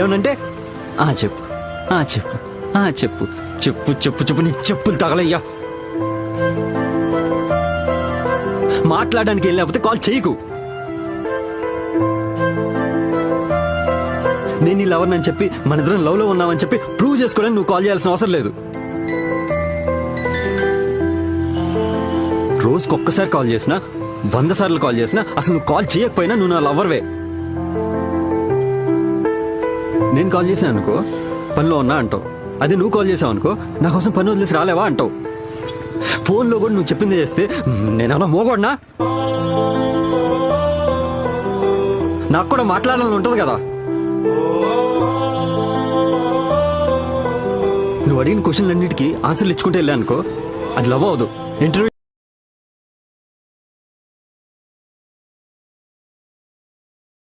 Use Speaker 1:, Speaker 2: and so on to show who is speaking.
Speaker 1: ఏమనంటే చెప్పు చెప్పు చెప్పు చెప్పు చెప్పు చెప్పు నీ చెప్పులు తగలయ్యా. మాట్లాడడానికి వెళ్ళకపోతే కాల్ చేయకు. నేను నీ లవర్ అని చెప్పి మన ఇద్దరం లవ్ లో ఉన్నామని చెప్పి ప్రూవ్ చేసుకోవడానికి నువ్వు కాల్ చేయాల్సిన అవసరం లేదు. రోజుకి ఒక్కసారి కాల్ చేసినా 100 సార్లు కాల్ చేసినా అసలు నువ్వు కాల్ చేయకపోయినా నువ్వు నా లవర్వే. నేను కాల్ చేశాను అనుకో పనిలో ఉన్నా అంటావు. అదే నువ్వు కాల్ చేసావు అనుకో నా కోసం పని వదిలేసి రాలేవా అంటావు. ఫోన్లో కూడా నువ్వు చెప్పింది చేస్తే నేనేమన్నా మోగొడనా? నాకు కూడా మాట్లాడాలని ఉంటుంది కదా. నువ్వు అడిగిన క్వశ్చన్లన్నిటికీ ఆన్సర్లు ఇచ్చుకుంటే వెళ్ళా అనుకో అది లవ్ అవదు. ఇంటర్వ్యూ